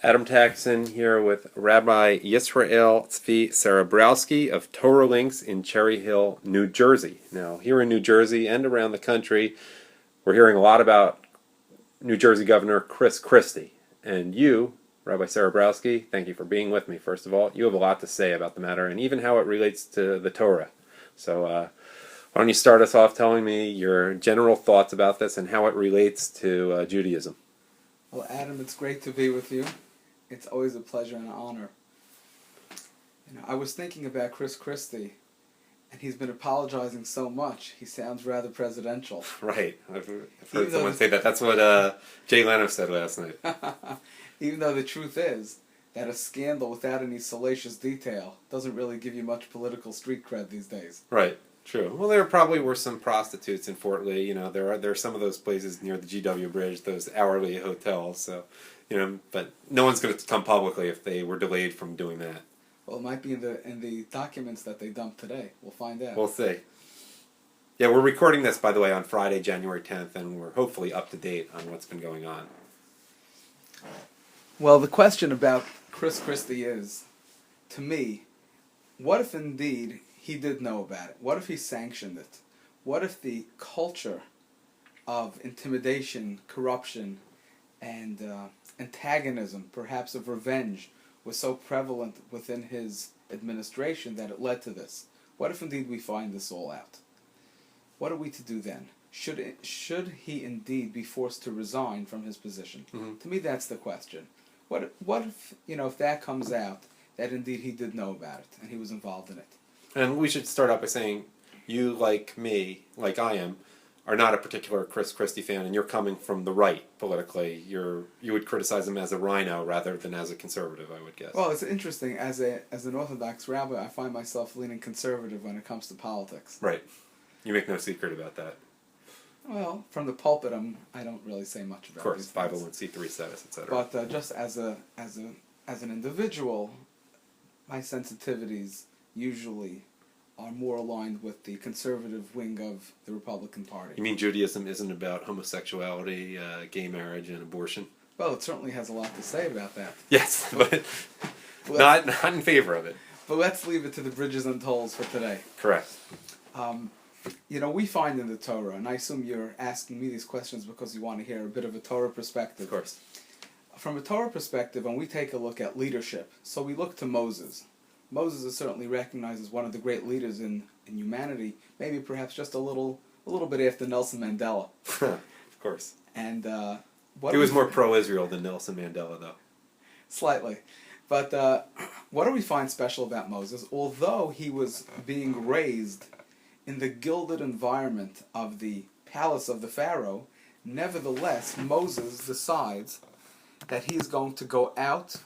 Adam Taxon here with Rabbi Serebrowski of Torah Links in Cherry Hill, New Jersey. Now, here in New Jersey and around the country, we're hearing a lot about New Jersey Governor Chris Christie. And you, Rabbi Serebrowski, thank you for being with me, first of all. You have a lot to say about the matter and even how it relates to the Torah. So why don't you start us off telling me your general thoughts about this and how it relates to Judaism? Well, Adam, it's great to be with you. It's always a pleasure and an honor. I was thinking about Chris Christie, and he's been apologizing so much, he sounds rather presidential. Right. I've heard someone say that. That's what Jay Leno said last night. Even though the truth is that a scandal without any salacious detail doesn't really give you much political street cred these days. Right. True. Well, there probably were some prostitutes in Fort Lee. There are some of those places near the GW Bridge, those hourly hotels. So, but no one's going to come publicly if they were delayed from doing that. Well, it might be in the documents that they dumped today. We'll find out. We'll see. Yeah, we're recording this, by the way, on Friday, January 10th, and we're hopefully up to date on what's been going on. Well, the question about Chris Christie is, to me, what if indeed he did know about it? What if he sanctioned it? What if the culture of intimidation, corruption, and antagonism, perhaps of revenge, was so prevalent within his administration that it led to this? What if indeed we find this all out? What are we to do then? Should he indeed be forced to resign from his position? Mm-hmm. To me, that's the question. What if, if that comes out, that indeed he did know about it and he was involved in it? And we should start out by saying, you, like me, like I am, are not a particular Chris Christie fan, and you're coming from the right politically. You would criticize him as a rhino rather than as a conservative, I would guess. Well, it's interesting. As an Orthodox rabbi, I find myself leaning conservative when it comes to politics. Right. You make no secret about that. Well, from the pulpit, I don't really say much about it. Of course, 501c3 status, etc. But just as an individual, my sensitivities usually are more aligned with the conservative wing of the Republican Party. You mean Judaism isn't about homosexuality, gay marriage, and abortion? Well, it certainly has a lot to say about that. Yes, but not in favor of it. But let's leave it to the bridges and tolls for today. Correct. We find in the Torah, and I assume you're asking me these questions because you want to hear a bit of a Torah perspective. Of course. From a Torah perspective, when we take a look at leadership, so we look to Moses. Moses is certainly recognized as one of the great leaders in humanity, maybe perhaps just a little bit after Nelson Mandela. Of course. And he was more pro-Israel than Nelson Mandela, though. Slightly. But what do we find special about Moses? Although he was being raised in the gilded environment of the palace of the Pharaoh, nevertheless, Moses decides that he is going to go out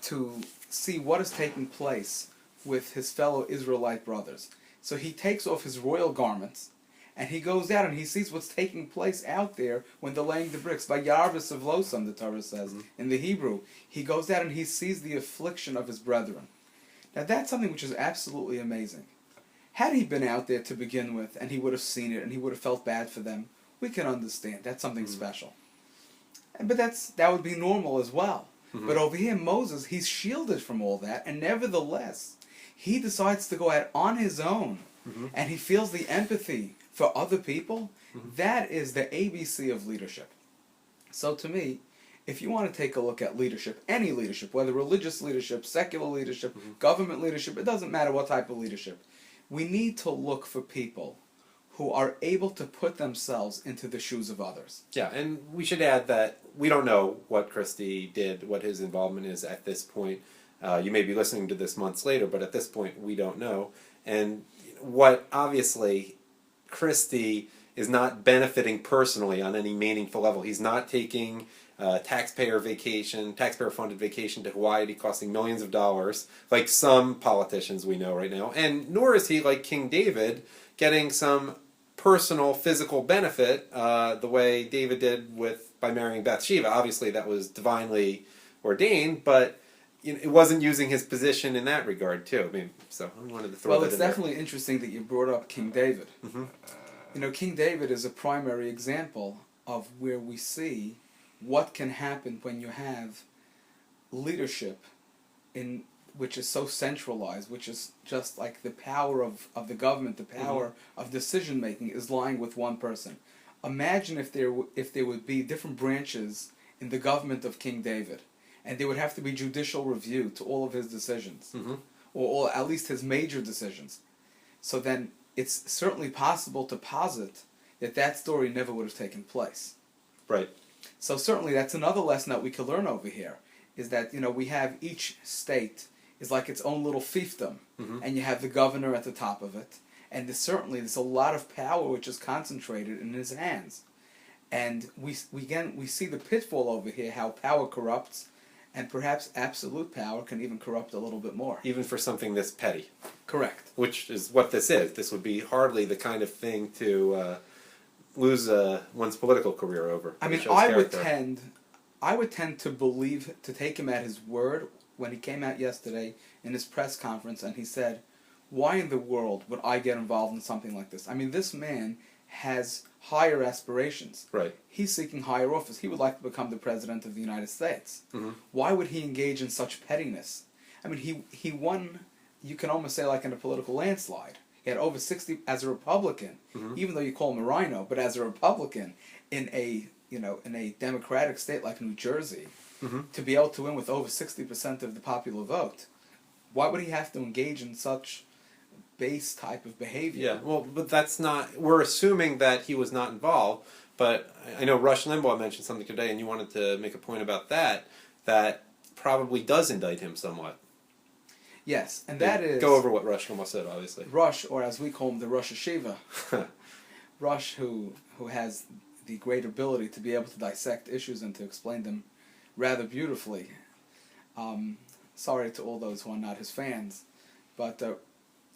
to see what is taking place with his fellow Israelite brothers. So he takes off his royal garments, and he goes out and he sees what's taking place out there when they're laying the bricks. By Yarvis of Losam, the Torah says, in the Hebrew. He goes out and he sees the affliction of his brethren. Now that's something which is absolutely amazing. Had he been out there to begin with, and he would have seen it, and he would have felt bad for them, we can understand. That's something special. But that would be normal as well. Mm-hmm. But over here, Moses, he's shielded from all that, and nevertheless, he decides to go out on his own, and he feels the empathy for other people. That is the ABC of leadership. So to me, if you want to take a look at leadership, any leadership, whether religious leadership, secular leadership, government leadership, it doesn't matter what type of leadership, we need to look for people who are able to put themselves into the shoes of others. Yeah, and we should add that we don't know what Christie did, what his involvement is at this point. You may be listening to this months later, but at this point we don't know. And what obviously Christie is not benefiting personally on any meaningful level. He's not taking taxpayer-funded vacation to Hawaii costing millions of dollars, like some politicians we know right now. And nor is he, like King David, getting some personal physical benefit the way David did by marrying Bathsheba. Obviously that was divinely ordained, but it wasn't using his position in that regard too. So I wanted to throw that in there. Well, it's definitely interesting that you brought up King David. King David is a primary example of where we see what can happen when you have leadership in which is so centralized, which is just like the power of the government, the power of decision making is lying with one person. Imagine if there would be different branches in the government of King David, and there would have to be judicial review to all of his decisions, or at least his major decisions. So then it's certainly possible to posit that that story never would have taken place. Right. So certainly that's another lesson that we can learn over here, is that, we have each state is like its own little fiefdom, and you have the governor at the top of it, and there's a lot of power which is concentrated in his hands. And we see the pitfall over here, how power corrupts, and perhaps absolute power can even corrupt a little bit more. Even for something this petty. Correct. Which is what this is. This would be hardly the kind of thing to lose one's political career over. I mean, I would tend to take him at his word when he came out yesterday in his press conference and he said, why in the world would I get involved in something like this? I mean, this man has higher aspirations. Right. He's seeking higher office. He would like to become the president of the United States. Why would he engage in such pettiness? I mean, he won, you can almost say, like in a political landslide. He had over 60 as a Republican, even though you call him a rhino, but as a Republican in a democratic state like New Jersey, to be able to win with over 60% of the popular vote. Why would he have to engage in such base type of behavior? Yeah, well, but that's not, we're assuming that he was not involved, but I know Rush Limbaugh mentioned something today, and you wanted to make a point about that probably does indict him somewhat. Yes, and that is... Go over what Rush Limbaugh said, obviously. Rush, or as we call him, the Rosh Hashiva. Rush, who has the great ability to be able to dissect issues and to explain them rather beautifully. Sorry to all those who are not his fans, but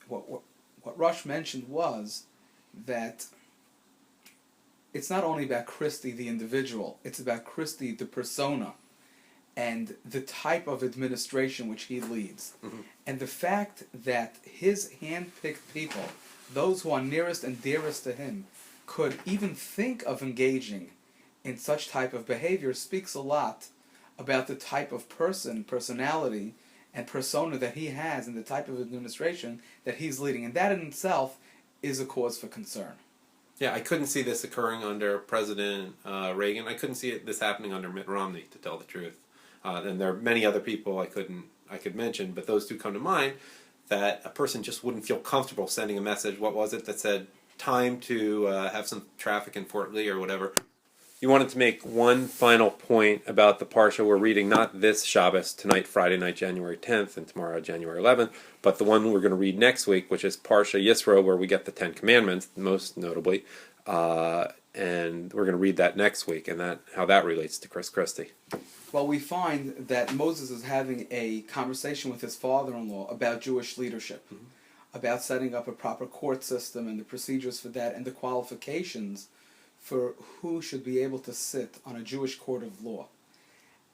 what Rush mentioned was that it's not only about Christie the individual, it's about Christie the persona and the type of administration which he leads. And the fact that his hand-picked people, those who are nearest and dearest to him, could even think of engaging in such type of behavior speaks a lot about the type of personality, and persona that he has and the type of administration that he's leading. And that in itself is a cause for concern. Yeah, I couldn't see this occurring under President Reagan. I couldn't see this happening under Mitt Romney, to tell the truth. And there are many other people I could mention, but those two come to mind, that a person just wouldn't feel comfortable sending a message. What was it that said, time to have some traffic in Fort Lee or whatever? You wanted to make one final point about the Parsha we're reading, not this Shabbos, tonight, Friday night, January 10th, and tomorrow, January 11th, but the one we're going to read next week, which is Parsha Yisro, where we get the Ten Commandments, most notably, and we're going to read that next week, and how that relates to Chris Christie. Well, we find that Moses is having a conversation with his father-in-law about Jewish leadership, about setting up a proper court system and the procedures for that and the qualifications for who should be able to sit on a Jewish court of law.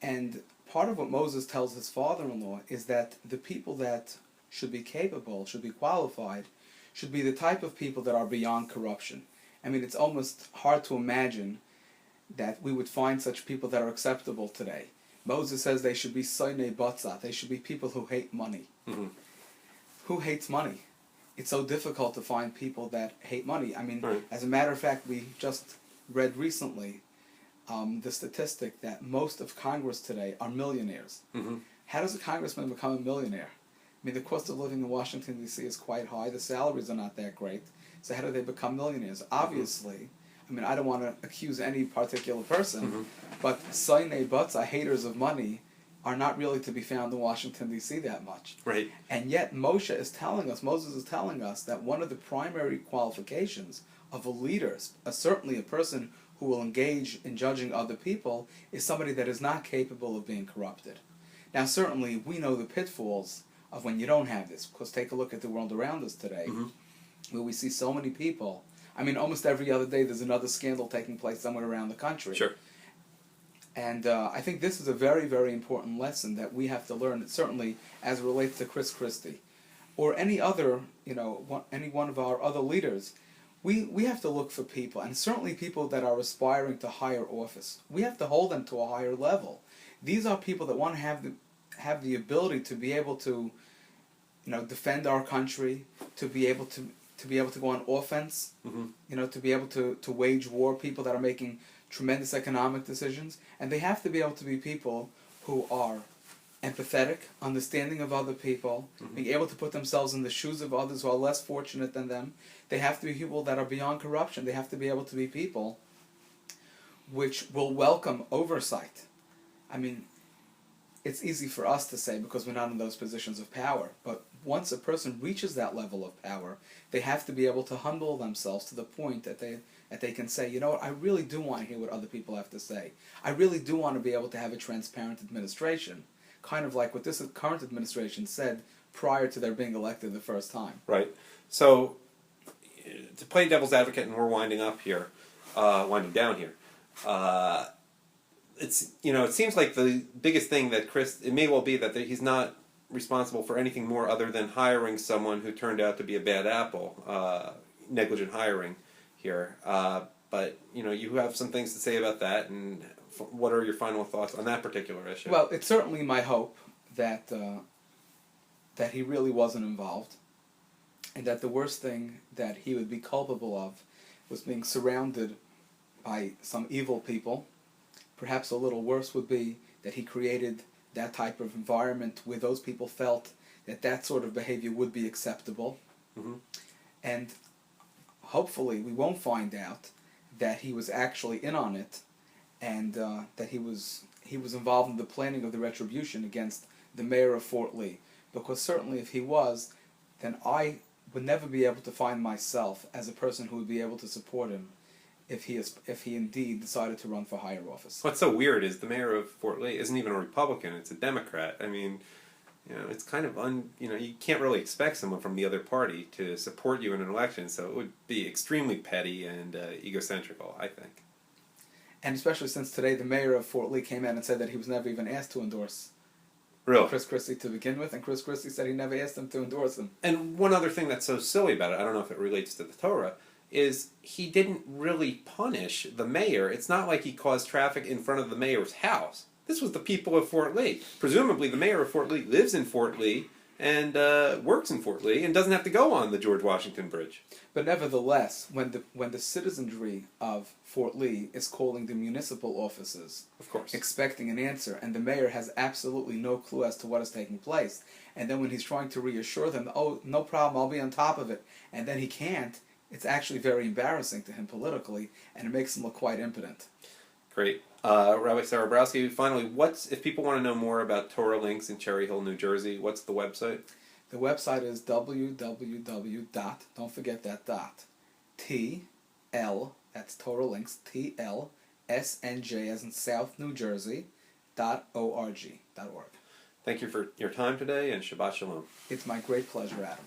And part of what Moses tells his father-in-law is that the people that should be capable, should be qualified, should be the type of people that are beyond corruption. I mean, it's almost hard to imagine that we would find such people that are acceptable today. Moses says they should be soinei batzat, they should be people who hate money. Who hates money? It's so difficult to find people that hate money. I mean, as a matter of fact, we just read recently the statistic that most of Congress today are millionaires. How does a congressman become a millionaire? I mean, the cost of living in Washington, D.C. is quite high. The salaries are not that great. So how do they become millionaires? Obviously, I mean, I don't want to accuse any particular person, but soinei batzah, haters of money, are not really to be found in Washington, D.C. that much. Right. And yet Moses is telling us that one of the primary qualifications of a leader, certainly a person who will engage in judging other people, is somebody that is not capable of being corrupted. Now, certainly, we know the pitfalls of when you don't have this, because take a look at the world around us today, where we see so many people. I mean, almost every other day there's another scandal taking place somewhere around the country. Sure. And I think this is a very, very important lesson that we have to learn, certainly as it relates to Chris Christie, or any other, any one of our other leaders. We have to look for people, and certainly people that are aspiring to higher office. We have to hold them to a higher level. These are people that want to have have the ability to be able to, defend our country, to be able to go on offense, to be able to wage war, people that are making tremendous economic decisions, and they have to be able to be people who are empathetic, understanding of other people, being able to put themselves in the shoes of others who are less fortunate than them. They have to be people that are beyond corruption. They have to be able to be people which will welcome oversight. I mean, it's easy for us to say because we're not in those positions of power, but once a person reaches that level of power, they have to be able to humble themselves to the point that they can say, you know what, I really do want to hear what other people have to say. I really do want to be able to have a transparent administration, kind of like what this current administration said prior to their being elected the first time. Right. So, to play devil's advocate, and we're winding down here. It seems like the biggest thing that it may well be that he's not responsible for anything more other than hiring someone who turned out to be a bad apple, negligent hiring here. But you have some things to say about that, and what are your final thoughts on that particular issue? Well, it's certainly my hope that he really wasn't involved, and that the worst thing that he would be culpable of was being surrounded by some evil people. Perhaps a little worse would be that he created that type of environment where those people felt that sort of behavior would be acceptable. And hopefully we won't find out that he was actually in on it, and that he was involved in the planning of the retribution against the mayor of Fort Lee. Because certainly if he was, then I would never be able to find myself as a person who would be able to support him if he indeed decided to run for higher office. What's so weird is the mayor of Fort Lee isn't even a Republican; it's a Democrat. I mean, it's kind of you can't really expect someone from the other party to support you in an election, so it would be extremely petty and egocentrical, I think. And especially since today the mayor of Fort Lee came in and said that he was never even asked to endorse Chris Christie to begin with, and Chris Christie said he never asked him to endorse him. And one other thing that's so silly about it, I don't know if it relates to the Torah, is he didn't really punish the mayor. It's not like he caused traffic in front of the mayor's house. This was the people of Fort Lee. Presumably the mayor of Fort Lee lives in Fort Lee and works in Fort Lee and doesn't have to go on the George Washington Bridge. But nevertheless, when the citizenry of Fort Lee is calling the municipal offices, of course, expecting an answer, and the mayor has absolutely no clue as to what is taking place, and then when he's trying to reassure them, oh, no problem, I'll be on top of it, and then he can't, it's actually very embarrassing to him politically, and it makes him look quite impotent. Great. Rabbi Serebrowski, finally, if people want to know more about Torah Links in Cherry Hill, New Jersey, what's the website? The website is www. Don't forget that dot. TL, that's Torah Links, TLSNJ as in South New Jersey, .org. Thank you for your time today, and Shabbat Shalom. It's my great pleasure, Adam.